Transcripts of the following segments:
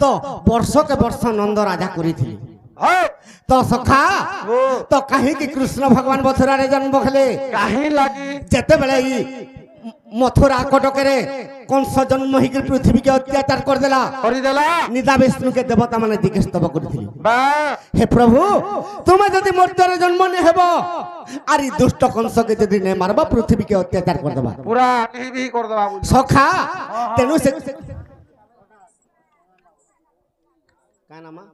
তো বর্ষকে বর্ষ নন্দ রাজা করেছিলেন। তো সখা তো কাহিকি কৃষ্ণ ভগবান মথুরারে জন্ম হেলে কাহি লাগি যেতেবেলে মথুরা কটকেরে কংস জন্ম হইকি পৃথিবীকে অত্যাচার করদেলা নিদা বিষ্ণুকে দেবতা মানে দিকে স্তব করছিল। হে প্রভু তুমি যদি মর্ত্যরে জন্ম নে হেব আর এই দুষ্ট কংসকে যদি নে মারবা পৃথিবীকে অত্যাচার করে দেবা পুরা নিবি করে দেবা সখা তেনু সে কানামা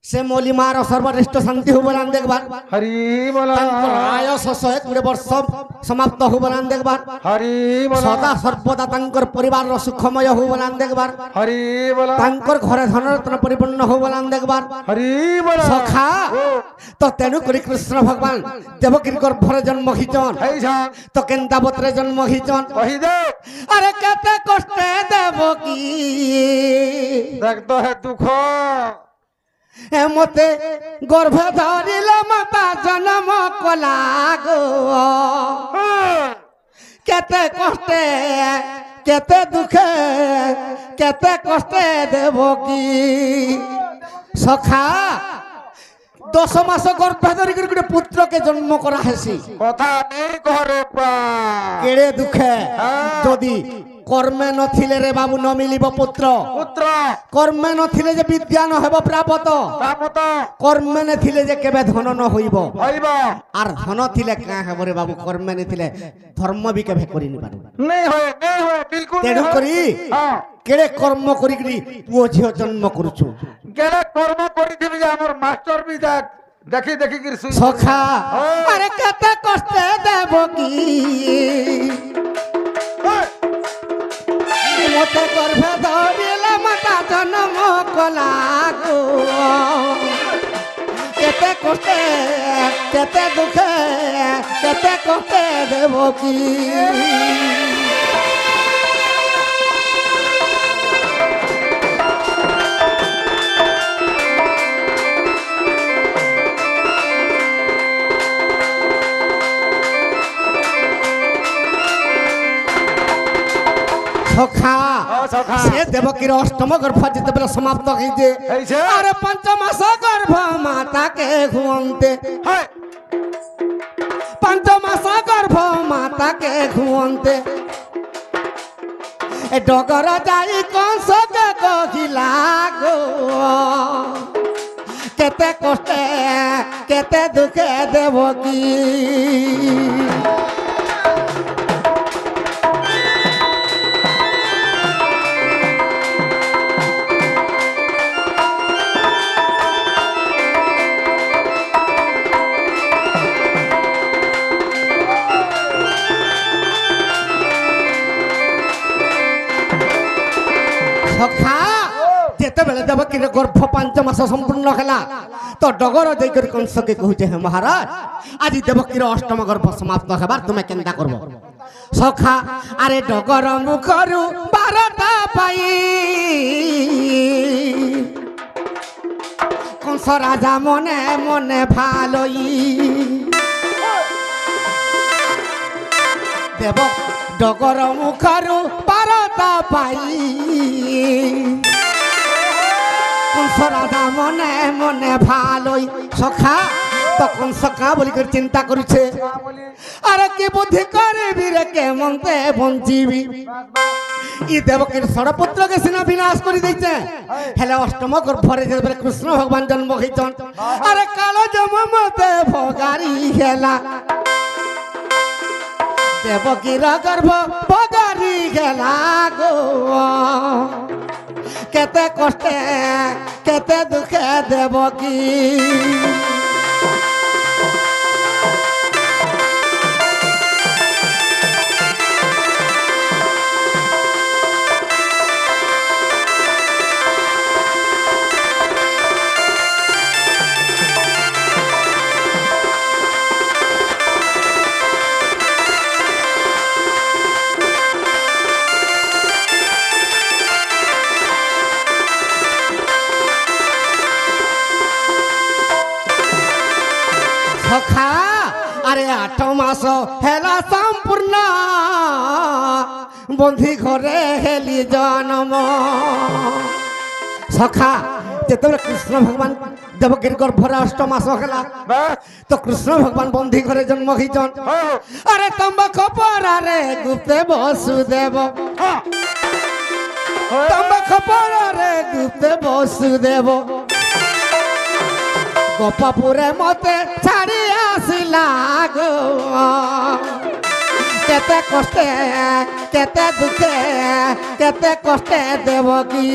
से मोली मार सर्वश्रेष्ठ शांति हो बलान देखबार हरि बोला आयुष 120 वर्ष समाप्त हो बलान देखबार हरि बोला सदा सर्वदा तांकर परिवार रो सुखमय हो बलान देखबार हरि बोला तांकर घरे धन रत्न परिपूर्ण हो बलान देखबार हरि बोला सखा तो तेनु करी कृष्ण भगवान देवकीर गर्भरे जन्म हिचन तो केंदावतरे जन्म हिचन कहि दे अरे केते कष्टे देवकी देख तो है दुख मते गर्भ धरिल माता जन्म कला गो केते कष्टे केते दुखे केते कष्टे देवकी सखा 10 मास गर्भ धरि गोटे पुत्र के जन्म करा हेसी कथा नहीं करे केड़े दुखे जदि कर्मे नथिले रे बाबू न मिलिब पुत्र पुत्र कर्मे नथिले जे विद्या न हेब प्राप्त प्राप्त कर्मे ने थिले जे केबे धन न होइब होइब आर धन थिले का हेब रे बाबू कर्मे ने थिले धर्म भी केबे करि नि पारु नहीं होय बिल्कुल तेनु करी हां केड़े कर्म करी करी पुओ झियो जन्म करूछु केड़े कर्म करी दिबि जे हमर मास्टर भी देख देखी देखी गिर सुई सखा अरे कते कष्ट देबो की मते गर्भ धरिल माता जन्म कला गो केते कष्टे केते दुखे केते कष्टे देबो की सखा से देवकीर अष्टम गर्भ जिते समाप्त होइजे अरे 5 मास गर्भ माता के घुवंते 5 मास गर्भ माता के घुवंते ए डगर जाई कंस के कहिला गो केते कष्टे केते दुखे देवकी सखा जेते बेले देवकीर गर्भ 5 मास संपूर्ण हला तो डगर जयकर कंस के कहूचे हे महाराज आज देवकीर अष्टम गर्भ समाप्त हेबार तुमे केनता करबो सखा अरे डगर मुखरु 12टा पाई कंस राजा मने मने भालोई देव डगर मुखरु 12टा पाई कंस राजा मने मने भालोई सखा तो कंस का बोली कर चिंता करुछे अरे की बुद्धि करे वीर के मनते बंचीबी ई देवकीर षड़पुत्र के सिना विनाश करि दैछे हेले अष्टम गर्भरे जे कृष्ण भगवान जन्म होइछन अरे कालो जम मते भगारी हेला देवकीर गर्भ भगारी हेला गो केते कष्टे केते दुखे देवकी सखा अरे 8 मास हेला संपूर्ण বন্ধি ঘরে হেলি জনম সখা যেতবে কৃষ্ণ ভগবান দেবকীর গর্ভরে 8 মাস হেলা বাস তো কৃষ্ণ ভগবান বন্ধি ঘরে জন্ম হইছন হ্যাঁ আরে তম্বা খপর আরে গুপ্তে বসুদেব হ্যাঁ তম্বা খপর আরে গুপ্তে বসুদেব গোপপুরে মতে ছাড়ি আসিলা গো কেতে কষ্টে কেতে দুঃখে কেতে কষ্টে দেবকী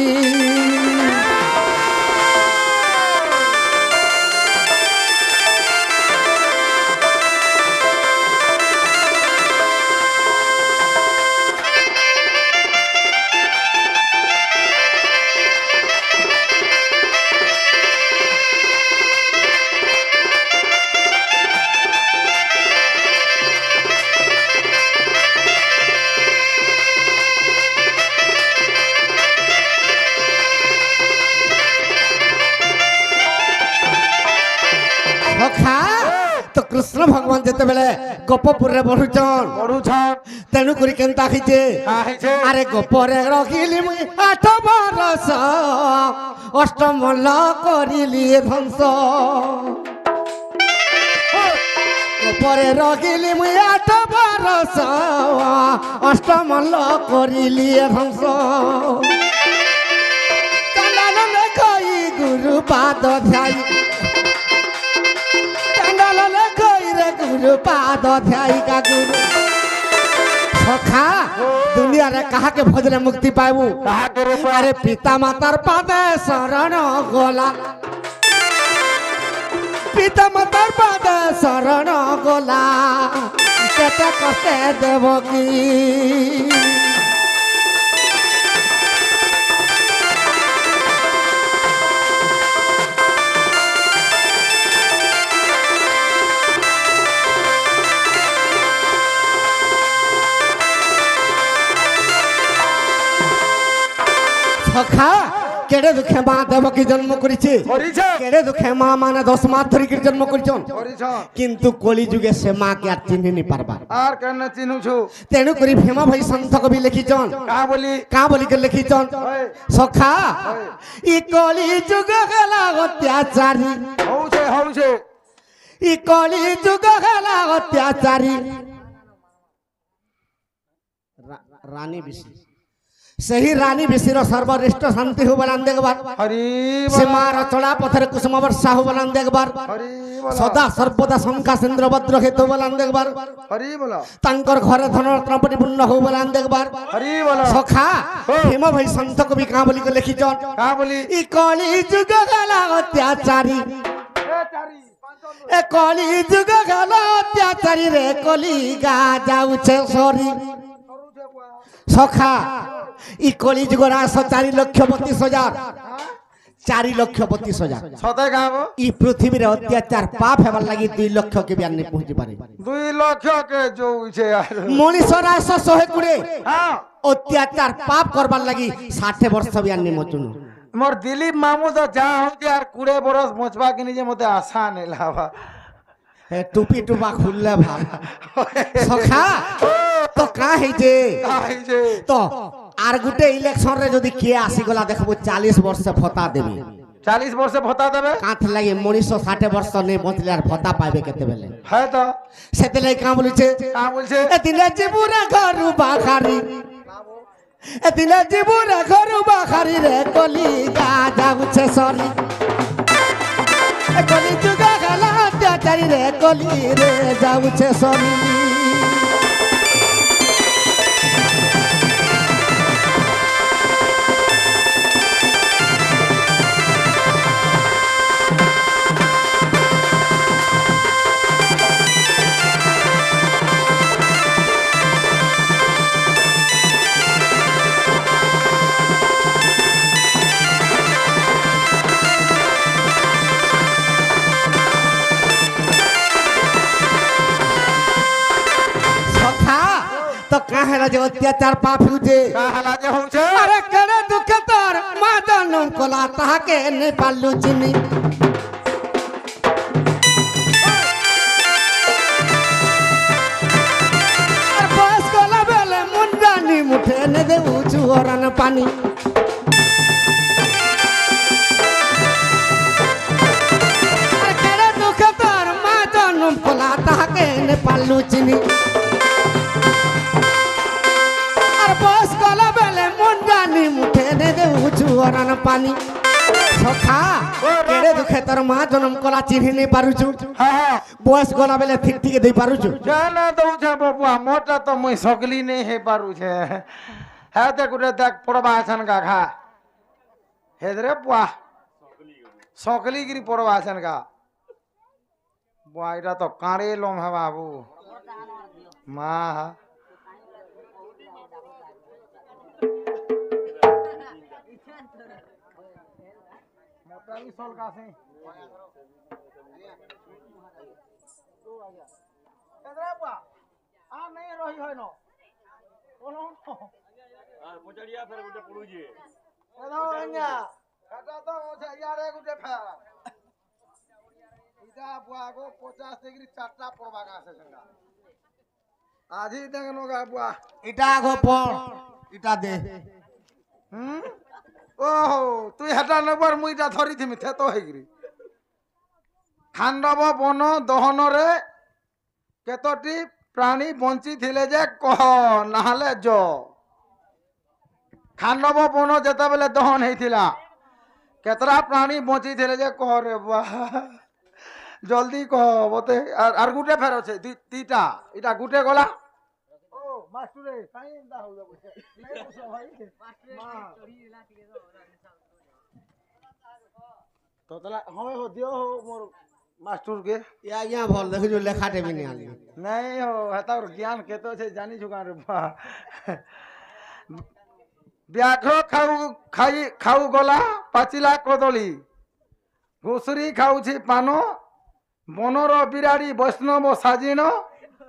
সখা তো কৃষ্ণ ভগবান যেতেবেলে গোপপুরে বঢ়ুছন পড়ুছন তেণু করি কেনতা হইছে কাহিছে আরে গোপরে রখিলি মুই 8 বরষ অষ্টমল করিলি ধ্বংস গোপরে রখিলি মুই 8 বরষ অষ্টমল করিলি ধ্বংস চলাল কই গুরু পাদ ধ্যাই চলাল কই রে গুরু পাদ ধ্যাই কা গুরু সখা দুনিয়ারে কাহাকে ভজলে মুক্তি পাইবু কাহাকে রে আরে পিতা মাতার পাদে শরণ গোলা পিতা মাতার পাদে শরণ গোলা কেতে কষ্টে দেব কি সখা কেড়ে দুঃখে মা দেবকী জন্ম করেছে করিছে কেড়ে দুঃখে মা মানে 10 মাস ধরে জন্ম করেছন করিছন কিন্তু কলি যুগে সে মাকে আর চিহ্নি নি পারবা আর কেন চিনুছু তেণু করি ভীমা ভাই সন্ত কবি লিখিছন কাহা বলি কা বলি কে লিখিছন হয় সখা হয় ই কলি যুগ গেলা অত্যাচারী হউছে হউছে ই কলি যুগ গেলা অত্যাচারী রানী বিশি ସେହି ରାନୀ ବିଶିର ସର୍ବଶ୍ରେଷ୍ଠ ଶାନ୍ତି ହଉ ବଲାନ ଦେଖବାର হরি ସେ বল ମାର ଚଳା ପଥରେ କୁସୁମ ବର୍ଷା ହଉ ବଲାନ ଦେଖବାର হরি বল ସଦା ସର୍ବଦା ଶଙ୍କା ସେନ୍ଦ୍ର ଭଦ୍ର ହେତୁ ବଲାନ ଦେଖବାର হরি বল ତାଙ୍କର ଘରେ ଧନ ରତ୍ନ ପରିପୂର୍ଣ୍ଣ ହଉ ବଲାନ ଦେଖବାର হরি বল ସଖା ଭୀମ ଭାଇ ସନ୍ଥ କବି କାଁ ବୋଲି ଲେଖିଛନ୍ কাহা বলি ଇ କଳି ଯୁଗ ଗଲା ଅତ୍ୟାଚାରୀ এ চারি ଏ କଳି ଯୁଗ ଗଲା ଅତ୍ୟାଚାରୀ ରେ କଲି ଗା ଯାଉଛେ ସରି ସଖା ଇ କଳି ଯୁଗର ଆସ 4,32,000 4,32,000 সতে গাব ই পৃথিবীরে অত্যাচার পাপ হেবার লাগি 2 লক্ষ কে বিয়ান নে পৌঁছি পারে 2 লক্ষ কে যৌছে আর মনিষর আস 120 হ্যাঁ অত্যাচার পাপ করবার লাগি 60 বর্ষ বিয়ান নে মচুন মোর দিলীপ মামু তো যা হচ্ছে আর 20 বরস মচবা কি নিজে মতে আশা নেই লাভা হে টুপি টুপা খুললে ভাল সখা তো কা হইছে কাহিছে তো আর গুটে ইলেকশন রে যদি কে আসি গলা দেখবো 40 বর্ষ ভত্তা দেবে 40 বর্ষে ভত্তা দেবে কাঁথ লাগে মনিষ 60 বর্ষ নেই বঁচলে আর ভত্তা পাইবে কেতে বেলে হ্যাঁ তো সেতে লাগি কা বলিছে কা বলছে এদিনে জীবুরে ঘরু বাখারি এদিনে জীবুরে ঘরু বাখারি রে কলি গা যাউছে সরি এ কলি যুগা গলা অত্যাচারী রে কলি রে যাউছে সরি तो कहे जो अत्याचार पाप हुए কাহালা যে হচ্ছে अरे करे दुख तोर मादन कोला ताके नहीं पालू चिनी बस कोला बेले मुंडानी मुठ ଅରାନ ପାନି କେଡ଼େ ଦୁଃଖ ତୋର ମା ଜନମ କଲା ତାହାକେ ନେ ପାଲୁ ଚିନି আর বস গলা বেলে মন জানি মুঠে নে দেউছু অরান পানি সখা কেড়ে দুঃখে তোর মা জনম কলা চিনি নেই পারুছু হ্যাঁ হ্যাঁ বয়স গলা বেলে ঠিক ঠিক দেই পারুছু জানা দৌছে বাবুয়া মোটা তো মুই সকলি নেই হে পারুছে হ্যাঁ দেখ গুটে দেখ পড়বা আছেন গা খা হেদরে বুয়া সকলি গিরি পড়বা আছেন গা বুয়া এটা তো কাঁড়ে লম হে বাবু মা মোটালি সল কাছে হেদরে বুয়া আর নেই রহি হয় না বলো আর পচাড়িয়া ফের গুটে পড়ুজি এদাও আইনা এটা তো ওছে ইয়ারে গুটে ফের ইটা বুয়া গো 50 ডিগ্রি চারটা পড়বা আছে সঙ্গা আজি দেখনো গা বুয়া এটা আগো পড় এটা দে হুম ওহো তুই হেটা নেবার মুইটা ধরি থিমি থেতো হইগিরি খান্ডব বন দহনরে কেতটি প্রাণী বঞ্চি থিলে যে কহ নাহলে জ খান্ডব বন যেতবেলে দহন হইছিলা কেতরা প্রাণী বঞ্চি থিলে যে কহ রে বুয়া জলদি কহ বতে আর গুটে ফের আছে দুইটা এটা গুটে গলা ও মাস্টুরে কাই দা হইয়া বসে নাই বসো ভাই মা তো তাহলে হবে হো দিও হো মোর মাস্টুর কে ইয়া ইয়া ভল দেখু লেখা টেবি নি আলি নাই হো হেতার জ্ঞান কেতো আছে জানি ছুকা রে বা ব্যাঘ্র খাউ গলা পাচিলা কদলী ঘুষুরি খাউছি পান বনর বিরাড়ি বৈষ্ণব সাজিন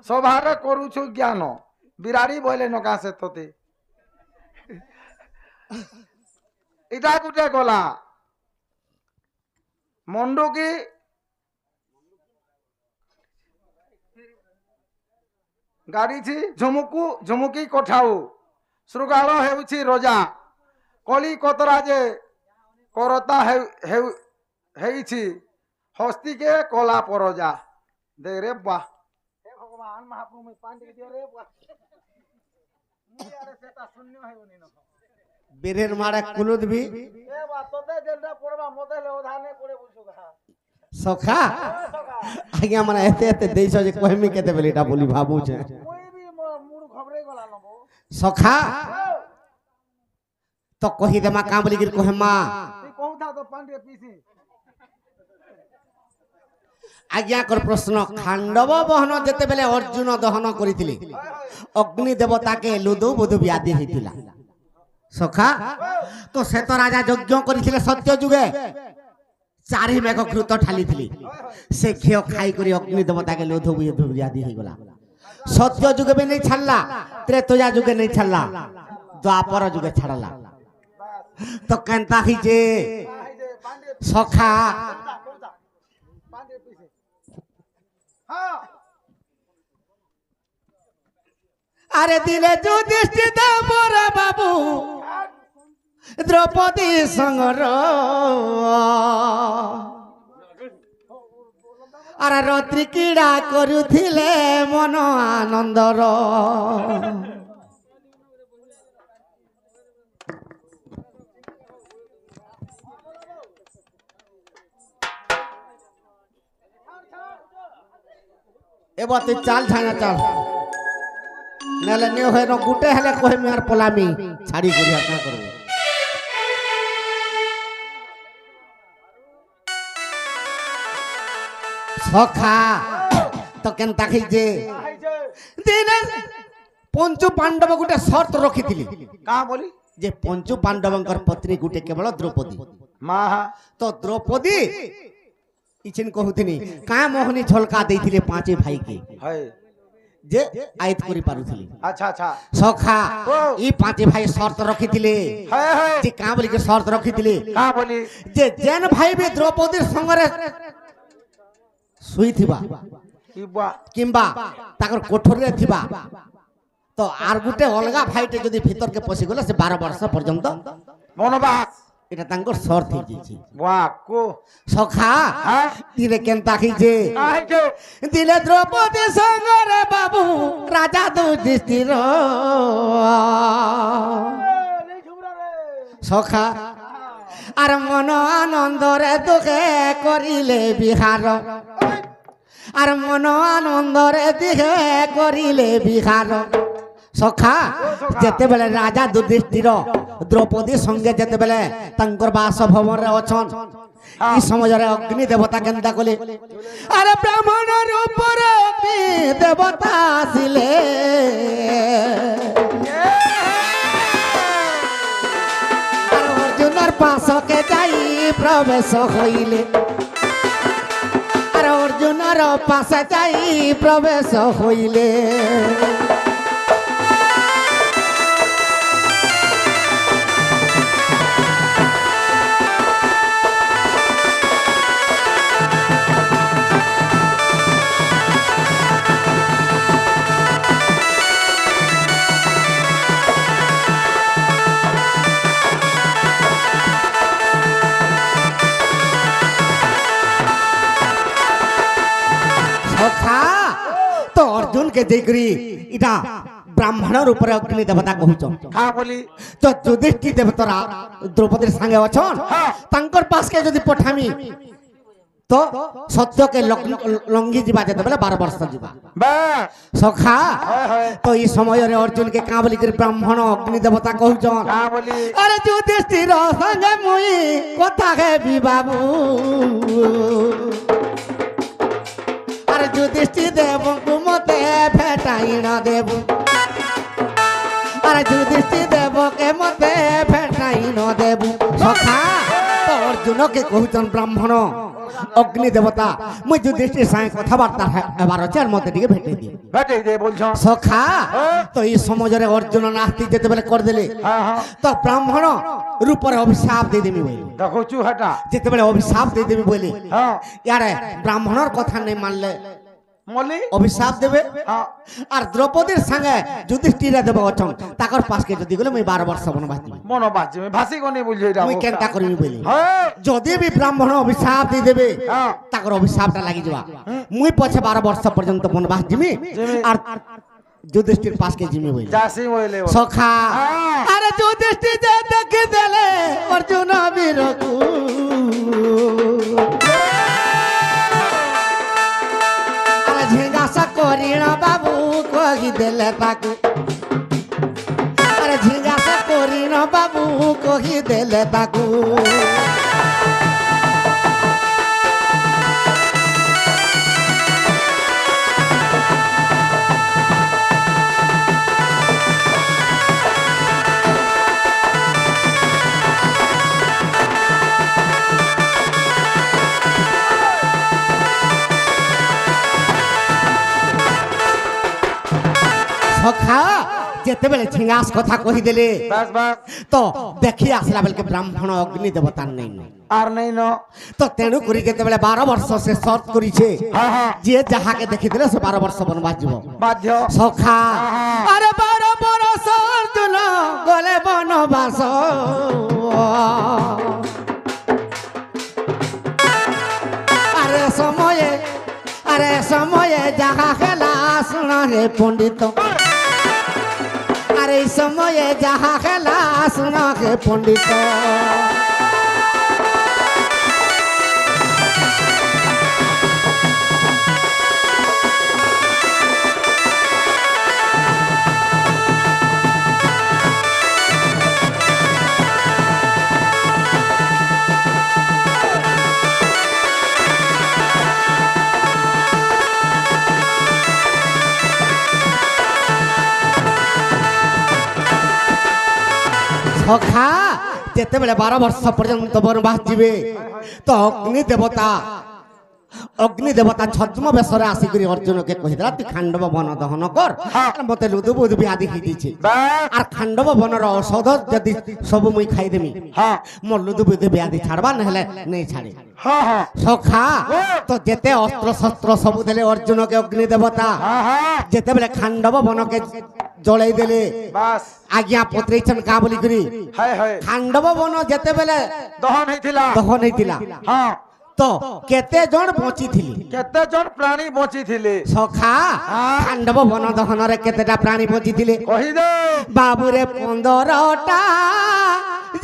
সভার করুছু জ্ঞান বিরাড়ি বলে নকাশে তোতে এটা গুটে গলা মন্ডুকি গাড়িছি ঝুমুকি কোঠাউ শৃগাଳ ହେଉଛି ରଜା କଳି କତରା ଯେ କରତା ହେଇଛି ହସ୍ତିକେ କଲା ପରଜା ଦେ ରେ ବା हे भगवान महाप्रभु में पानी दियो रे वा मुयारे सेटा शून्य हेउनी न বীরের মারে কুলুদ বি ए बा तोते जेलटा पड़बा मते ले ओधाने पड़े बुझुगा সখা আজ্ঞা মানে এতে এতে দেইছ যে কহিমি কেতে বেলি এটা বলি ভাবুছে कोई भी मूड खबरे गला नबो সখা তো কহি দেমা কাম বলি গির কহেমা তুই कहू था तो पांडे पीसी আজ্ঞাকর প্রশ্ন খান্ডব বহন যেতেবেলে অর্জুন দহন করিছিলি অগ্নি দেবতাকে লুদু বুধু ব্যাধি হইতিলা সখা তো শ্বেত রাজা যজ্ঞ করিছিলে সত্য যুগে চারি মেঘ ঘৃত ঠালিছিলি সে খেয় খাই করি অগ্নি দেবতাকে লুধু বুধু ব্যাধি হইগলা সত্য যুগে বি নেই ছাড়লা ত্রেতয়া যুগে নেই ছাড়লা দ্বাপর যুগে ছাড়লা তো কেনতা হইছে সখা पांडे पीसी हां আরে দিলে যুধিষ্ঠির মোরে বাবু দ্রৌপদী সঙ্গর আরে রাত্রি ক্রীড়া করুଥିଲେ মন আনন্দর এবার তুই চাল ছাঙা চাল নেলে নিয়ে হয় গুটে হেলে কহিমি আর পলামি ছাড়ি করি আর না করবো সখা তো কেনতা খাইছে দিনে পঞ্চু পাণ্ডব গুটে শর্ত রখিଥିଲି कहां बोली যে পঞ্চু পাণ্ডবঙ্কর পত্নী গুটে কেবল দ্রৌপদী मां তো দ্রৌপদী ইছেন কহুথিনি কা মোহনী ঝলকা দেইଥିଲେ পাঁচে ভাইকে है যে আয়ত করি পারুଥିଲି अच्छा अच्छा সখা ই পাঁচে ভাই শর্ত রখিଥିଲେ है যে কা বলি কে শর্ত রখিଥିଲେ कहां बोली যে যেন ভাই বি দ্রৌপদীর সঙ্গে শুইথিবা की बुआ কিংবা তাকর কোঠরে থিবা তো আর গোটে অলগা ভাইটে যদি ভিতরকে পশি গলে সে 12 বর্ষ পর্যন্ত বনবাস এটা তাঙ্কর শর্ত হয়ে গেছে বাহ কো সখা হ্যাঁ দিলে কেন তাকিছে কাহিকে দিলে দ্রৌপদী সঙ্গরে বাবু রাজা যুধিষ্ঠির সখা আর মন আনন্দরে দুঃখে করিলে বিহার আর মন আনন্দরে দিহে করিলে বিহার সখা যেতেবেলে রাজা যুধিষ্ঠির দ্রৌপদী সঙ্গে যেতেবেলে তাঙ্কর বাসভবনে অছন এই সমাজরে অগ্নি দেবতা কেনতা কলে আরে ব্রাহ্মণের উপরে অগ্নি দেবতা আসিলে আর অর্জুনের পাশকে যাই প্রবেশ হইলে আর অর্জুনের পাশে যাই প্রবেশ হইলে তো অর্জুনকে দেখি এটা ব্রাহ্মণের উপরে অগ্নি দেবতা কহুছ হ্যাঁ বলি তো যুধিষ্ঠির দেবতারা দ্রৌপদীর সঙ্গে অছন তাঙ্কর পাশকে যদি পঠামি তো সত্যকে লঙ্ঘি যা যেতে 12 বর্ষ যা বাহ সখা হয় হয় তো এই সময়ের অর্জুনকে কাঁ বলি ব্রাহ্মণ অগ্নি দেবতা কহুছন হ্যাঁ বলি আরে যুধিষ্ঠির সঙ্গে মুই কথা হেবি বাবু আর যুধিষ্ঠির দেবଙ୍କୁ মতে ফেটাই না দেব আর যুধিষ্ঠির দেবকে মতে ফেটাই না দেব সখা তো অর্জুনকে কহুছন ব্রাহ্মণ অগ্নি দেবতা মুই যুধিষ্ঠির সঙ্গে কথাবার্তা এবার আছে আর মতে টিকে ভেটে দিই বেটে দে বলছ সখা তো এই সমাজরে অর্জুন নাস্তি যেতে বেলে করে দিলে হ্যাঁ হ্যাঁ তো ব্রাহ্মণ রূপরে অভিশাপ দিয়ে দেবি বলি দেখুছু হেটা যেতেবেলে অভিশাপ দিয়ে দেবি বলি হ্যাঁ ইয়ারে ব্রাহ্মণর কথা নেই মানলে মলি অভিশাপ দেবে হ্যাঁ আর দ্রৌপদীর সঙ্গে যুধিষ্ঠিরে দেব অচন তাকর পাশকে যদি গেলে মুই 12 বর্ষ বনবাস দিবি মনোবাজ ভাসি কোনি বুঝি এটা মুই কেনটা করিবি বলি হ্যাঁ যদি বি ব্রাহ্মণ অভিশাপ দিয়ে দেবে হ্যাঁ তাকর অভিশাপটা লাগি যাবা মুই পছে 12 বর্ষ পর্যন্ত বনবাস দিবি জিমি। আর যুধিষ্ঠির পাশকে জিমি বলি যাসি বলে সখা হ্যাঁ। আরে যুধিষ্ঠির যে দেখি দেলে অর্জুন বীরকু আরে ঝিঙ্গাসা করিণ বাবু কহি দেলে তাকু আরে ঝিঙ্গাসা করিণ বাবু কহি দেলে তাকু সখা যেতেবেলে ঝিঙ্গাস কথা কহি দেলে বাস বাস তো দেখি আসলা বেলকে ব্রাহ্মণ অগ্নি দেবতার নেই আর নেই ন তো তেণু করি যেতেবেলে 12 বর্ষ সে শর্ত করিছে হ্যাঁ হ্যাঁ যে যাহাকে দেখি দিলে সে 12 বর্ষ বনবাস যাব বাধ্য সখা হ্যাঁ। আরে 12 বর্ষ অর্জুন গলে বনবাস আরে সময়ে যাহা খেলা শুনা রে পণ্ডিত আরে সময়ে যাহা খেলা শুনা হে পণ্ডিত সখা যেতেবেলে 12 বর্ষ পর্যন্ত বনবাস যাবে তো অগ্নি দেবতা অগ্নি দেবতা ছদ্ম বেশরে আসিকি অর্জুনকে কহিদেলা তুই খাণ্ডব বন দহন কর আর মতে লুদু বুধ ব্যাধি হইছে বাস আর খাণ্ডব বনর ঔষধ যদি সবু মুই খাইদেমি হ্যাঁ মোর লুদু বুধ ব্যাধি ছাড়বা নহলে নেই ছাড়ে হ্যাঁ হ্যাঁ সখা তো যেতে অস্ত্র শস্ত্র সবু দেলে অর্জুনকে অগ্নি দেবতা হ্যাঁ হ্যাঁ যেতেবেলে খাণ্ডব বনকে জলাই দেলে বাস আজ্ঞা পত্রেইছন কা বলি করি হায় হায় খাণ্ডব বন যেতেবেলে দহন হইଥିଲା দহন হইতিলা হ্যাঁ তো কেতে জন বঞ্চিথিলি কেতে জন প্রাণী বଞ୍ଚିଥିଲେ সখা হ্যাঁ। খাণ্ডব বন দহନରେ কেতেটা প্রাণী বঞ্চিথিলে কহি দে বাবুরে 15টা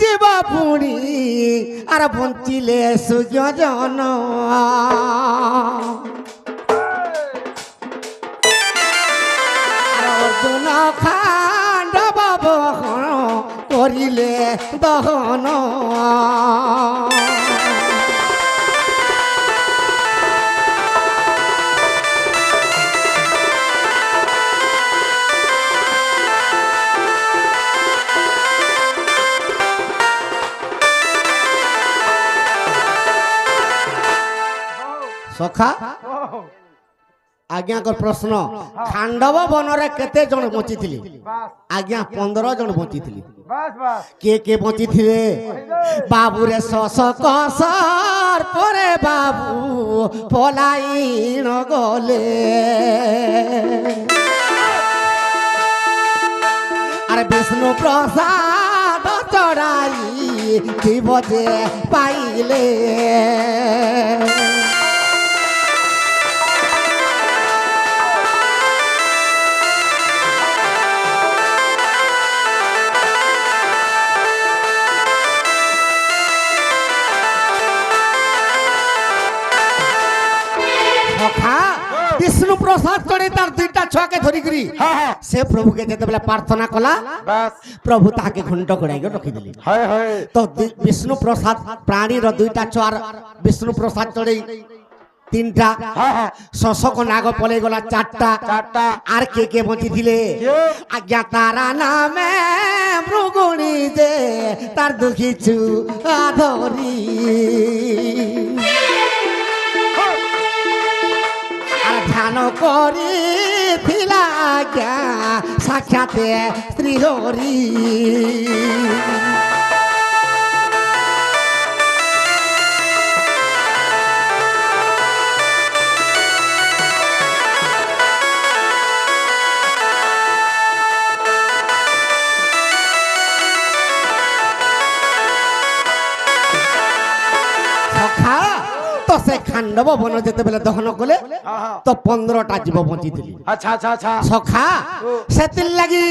জীব পুଣି আর বঞ্চিলে সুজন আর অর্জুন খাণ্ডব বহন করিলে দহন সখা আজ্ঞা প্রশ্ন খাণ্ডব বনরে কেতে জন বঞ্চিথিলি বাস আজ্ঞা 15 জন বঞ্চিথিলি বাস বাস কে বঞ্চিথিলে বাবুরে শশ কসর পরে বাবু পলাইন গলে আর বিষ্ণু প্রসাদ চড়াই দিব যে পাইলে সখা বিষ্ণু প্রসাদ চড়ে তার দুইটা ছুয়াকে ধরিকি হ্যাঁ হ্যাঁ সে প্রভুকে যেতেবেলে প্রার্থনা কলা বাস প্রভু তাহাকে ঘণ্ট করাই রখিদেলি হায় হায় তো বিষ্ণু প্রসাদ প্রাণীর দুইটা ছুয়ার বিষ্ণু প্রসাদ চড়ে 3টা হ্যাঁ হ্যাঁ শশক নাগ পলে গলা 4টা 4টা আর কে বঞ্চিথিলে কে? আজ্ঞা তারা নামে মৃগুণী যে তার দুখিছু আধরি আর ধ্যান করি থিলা আজ্ঞা সাক্ষাতে শ্রী হরি সখা তো সে খাণ্ডব বন যেতেবেলে দহন কলে হ্যাঁ হ্যাঁ তো 15টা জীব বঞ্চিথিলি আচ্ছা আচ্ছা আচ্ছা সখা সেতির লাগি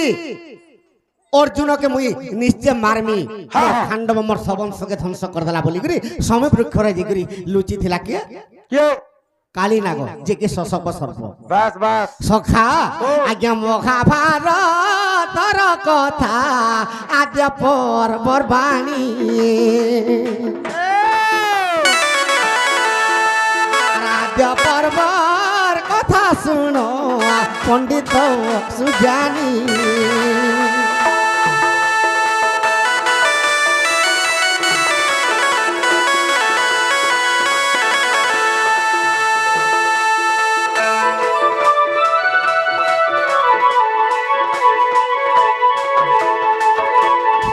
অর্জুনকে মুই নিশ্চয় মারমি হ্যাঁ, হ্যাঁ। খাণ্ডব মোর সবংশকে ধ্বংস করদেলা বলি করি সময় বৃক্ষরে যেগিরি লুচি থিলা কে কে কালী নাগ যে কি শশক সর্প বাস বাস সখা আজ্ঞা মহাভারতর কথা আদ্য পর্বর বাণী আদ্য পর্বর কথা শুনো পণ্ডিত সুজানি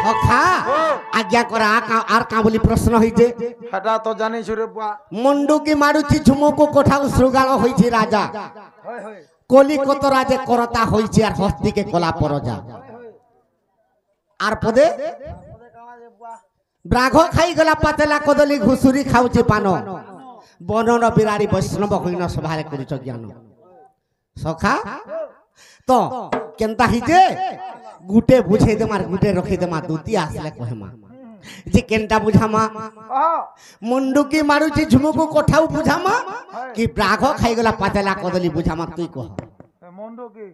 সখা আজ্ঞা করা আর কা বলি প্রশ্ন হইছে সেটা তো জানিস রে বুয়া মন্ডুকি মারুছি ঝুমুকু কোঠাও শৃগাল হইছে রাজা হয় হয় কলিকত রাজে করতা হইছে আর হস্তিকে কলা পরজা আর পদে ব্রাঘ খাই গলা পাতেলা কদলি ঘুষুরি খাউছে পান বনন বিরাড়ি বৈষ্ণব হইন সভারে করিছ জ্ঞান সখা তো কেনতা হইছে গুটে বুঝাই দেমার গুটে রখি দেমা দুতি আসলে কহেমা যে কেনটা বুঝামা মুন্ডুকি মারুছি ঝুমুকু কোঠাও বুঝামা কি ব্রাঘ খাই গলা পাতেলা কদলি বুঝামা তুই কহ মন্ডু কি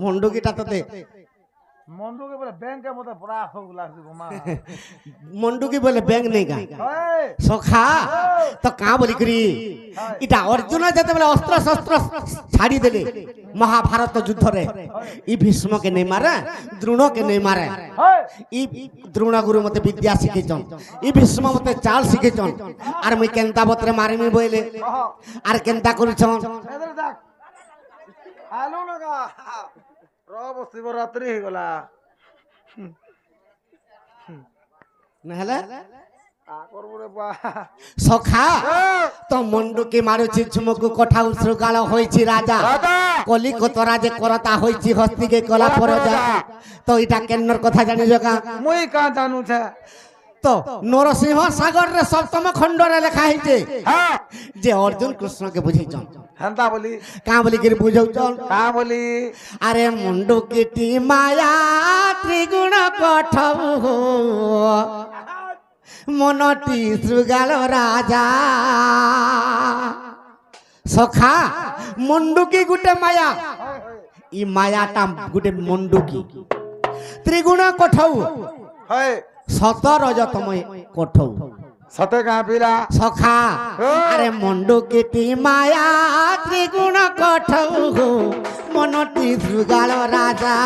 মুন্ডুকিটা তো দে মন্ডুকে বলে ব্যাংকের মধ্যে পড়া হোক লাগছে গোমা মন্ডুকি বলে ব্যাংক নেই গা হয় সখা তো কা বলি করি এটা অর্জুন যেতেবেলে অস্ত্র শস্ত্র ছাড়ি দেলে মহাভারত যুদ্ধরে ই ভীষ্মকে নেই মারে দ্রোণকে নেই মারে হয় ই দ্রোণ গুরু মতে বিদ্যা শিখেছন ই ভীষ্ম মতে চাল শিখেছন আর মুই কেনতা বতরে মারিমি বইলে আর কেনতা করিছন এদের দেখ আলো লাগা রব শিবরাত্রি হয়ে গলা নহলে আ করব রে বা সখা তো মন্ডুকে মারুছি ঝুমকু কথা উৎসর্গাল হয়েছি রাজা রাজা কলিকত রাজে করতা হয়েছি হস্তিকে কলা পরজা তো এটা কেন্নর কথা জানিছ কা মুই কা জানু ছে তো নরসিংহ সাগর রে সপ্তম খণ্ডরে লেখা হয়েছে হ্যাঁ যে অর্জুন কৃষ্ণকে বুঝাইছন হেন্তা বলি কা বলি কি বুঝাউছন কা বলি আরে মুন্ডু কিটি মায়া ত্রিগুণ কঠৌ মনটি শৃগাল রাজা সখা মন্ডুকি গুটে মায়া ই মায়াটা গুটে মন্ডুকি ত্রিগুণ কঠৌ হয় শত রজতময় কঠৌ সতে কা পিলা সখা আরে মন্ডুকিটি মায়া ত্রিগুণ কঠৌ মনটি শৃগাল রাজা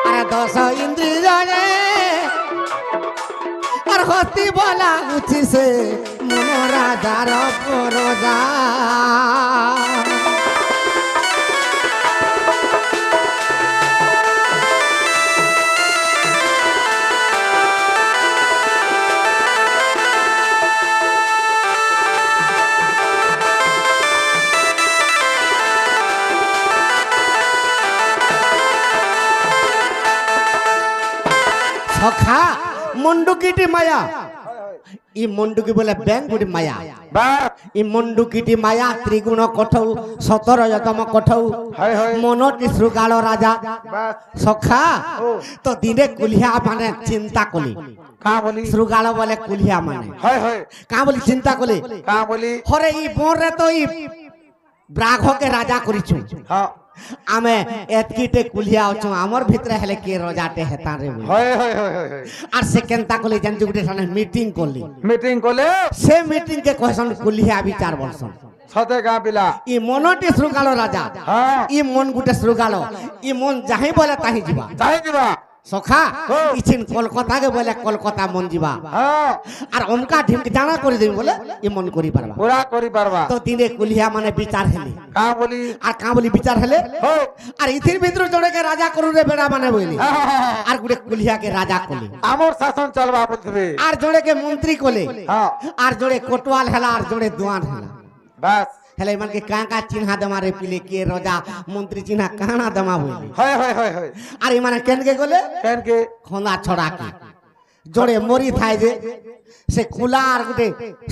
আরে দশ ইন্দ্রিয়ে আর হস্তি বলা উঠিছে মন রাজার পরজা সখা মন্ডুকিটি মায়া ই মন্ডুকি বলে ব্যাং গুটি মায়া বাস ই মন্ডুকিটি মায়া ত্রিগুণ কঠৌ 17তম কঠৌ হয় হয় মনটি শৃগাল রাজা বাস সখা ও তো দিনে কুলিয়া মানে চিন্তা কলি কা বলি শৃগাল বলে কুলিয়া মানে হয় হয় কা বলি চিন্তা কলি কা বলি হরে ই বোরে তো ই ব্রাঘকে রাজা করিছু হ্যাঁ আমি এতকিটে কুলিয়া অছু আমার ভিতরে হেলে কে রজাটে হেতা রে বলি। হয় হয় হয় হয় হয় আর সে কেনতা কলি জানছু গুটে সামনে মিটিং করলি মিটিং করলে সে মিটিং কে কহসন কুলিয়া বিচার বলসন সতে কা পিলা ই মনটি শৃগাল রাজা হ্যাঁ ই মন গুটে শৃগাল ই মন যাহি বলে তাহি ଯିବା যাই দিবা সখা হ্যাঁ। ইছিন কলকাতাকে বলে কলকাতা মন ଯିବା হ্যাঁ আর অমকা ঢিমকে জানা করে দেবি বলে ই মন করি পারবা পুরা করি পারবা তো দিনে কুলিয়া মানে বিচার হেলি কা বলি আর কা বলি বিচার হেলে হো আর ইথির ভিতর জনেকে রাজা করু রে বেড়া মানে বইলি হ্যাঁ, হ্যাঁ, হ্যাঁ। আর গুটে কুলিয়াকে রাজা কলি আমার শাসন চলবা পৃথিবী আর জনেকে মন্ত্রী কলে হ্যাঁ আর জনে কোটওয়াল হেলা আর জনে দুয়ান হেলা বাস হেলে মানে কা কা চিহ্না দেমা রে পিলে কে রাজা মন্ত্রী চিহ্না কানা দেমা বইলি হয় হয় হয় হয় আর মানে কেনকে গলে কেন কে খন্দা ছড়া কি জোরে মরি থাই যে সে কুলা আর গুটে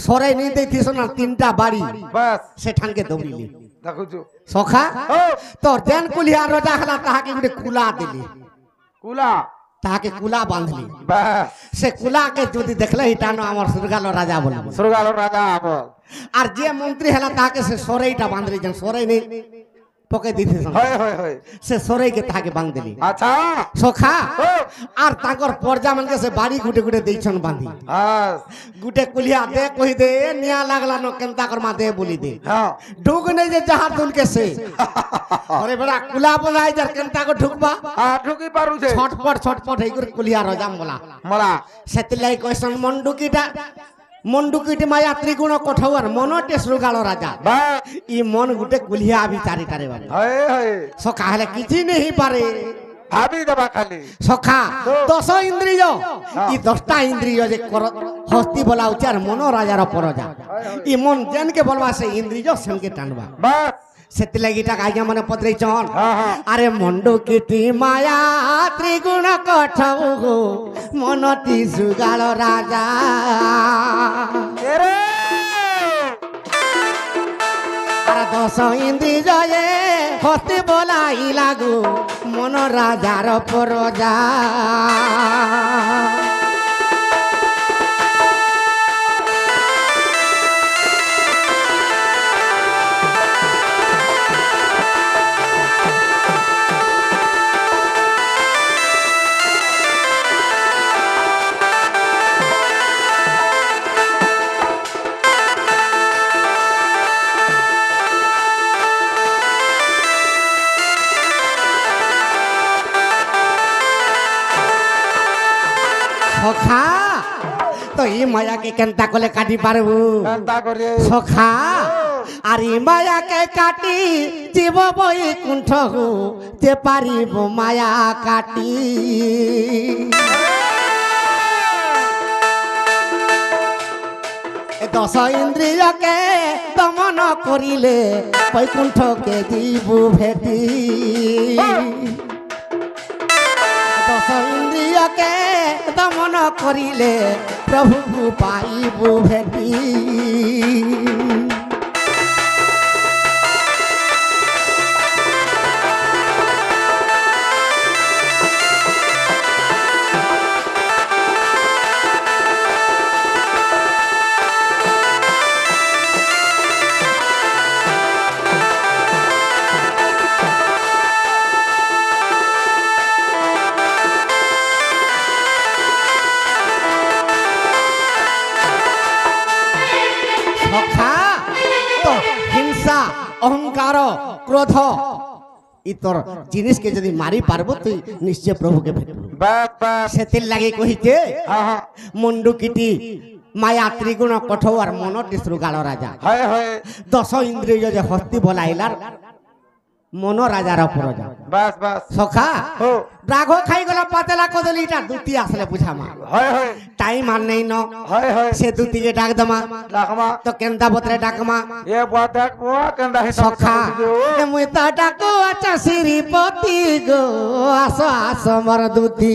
সরাই নিয়ে দেখিস না তিনটা বাড়ি বাস সে ঠানকে দৌড়িলি দেখুছু সখা হো তোর দেন কুলিয়া রাজা হেলা তাহাকে গুটে কুলা দিলি কুলা তাহাকে কুলা বাঁধলি বাস সে কুলাকে যদি দেখলে এটা না আমার শৃগাল রাজা বলবো সুরগাল রাজা আমল আর যে মন্ত্রী হেলা তাহাকে সে সরাইটা বাঁধলি যেন সরাই নেই পকে দিছিস হয় হয় হয় সে সরাইকে তাহাকে বাঁধলি আচ্ছা সখা হো আর তাঙ্কর পর্যা মানকে সে বাড়ি গুটে গুটে দিয়েছন বাঁধি বাস গুটে কুলিয়া দে কহি দে নিয়া লাগলা ন কেনতা করমা দে বলি দে হ্যাঁ ঢুক নেই যে যাহা তুলকে সে আরে বড়া কুলা বলাই যার কেনতা কো ঢুকবা ঢুকি পারুছে ছটপট হই করে কুলিয়া রজাম বলা মলা সেতিলাই কইছন মন্ডুকিটি মায়া ত্রিগুণ কঠৌর মনটে শৃগাল রাজা বাস ই মন গুটে কুলিয়া বিচারিটারে বাবা হয় হয় সখা হেলে কিছু নেই পারে ভাবি দেবা খালি সখা 10 ইন্দ্রিয় ই 10টা ইন্দ্রিয় যে হস্তি বলা উচিত আর মন রাজার পরজা ই মন যেনকে বলবা সে ইন্দ্রিয় সেনকে টানবা বাস সেতিলাগি টাকা আজ্ঞা মনে পত্রেছন হ্যাঁ হ্যাঁ আরে মন্ডুকিটি মায়া ত্রিগুণ কঠৌ মনটি শৃগাল রাজা এরে আর 10 ইন্দ্রিয়ে হস্তি বলাই লাগু মন রাজার পরজা সখা তো এই মায়াকে কেনতা কলে কাটি পারবো কেনতা করে সখা আর এই মায়াকে কাটি জীব বৈকুণ্ঠ যে পারিব মায়া কাটি এ দশ ইন্দ্রিয়কে দমন করিলে বৈকুণ্ঠকে জীব ভেটি দশ ইন্দ্রিয়কে দমন করিলে প্রভু পাইব ভেটি সখা তো হিংসা অহংকার ক্রোধ ইতর জিনিসকে যদি মারি পারবো তুই নিশ্চয় প্রভুকে ভেটবু বাপ বাপ সেতির লাগে কহিছে হ্যাঁ হ্যাঁ মুন্ডু কিটি মায়া ত্রিগুণ কঠো আর মন শৃগাল রাজা হয় হয় দশ ইন্দ্রিয় যে হস্তি বলাইলার মন রাজার প্রজা বাস বাস সখা হো রাঘ খাইগলা পাতলা কদলিটা দুটি আসলে বুঝামা হয় হয় টাইম আর নেই ন হয় হয় সে দুটিকে ডাক দমা লাখমা তো কেনতা বতরে ডাকমা এ বাত দেখ ও কেন্দা হে সখা মুই তা ডাকো আচ্ছা শ্রীপতি গো আস আস মর দুতি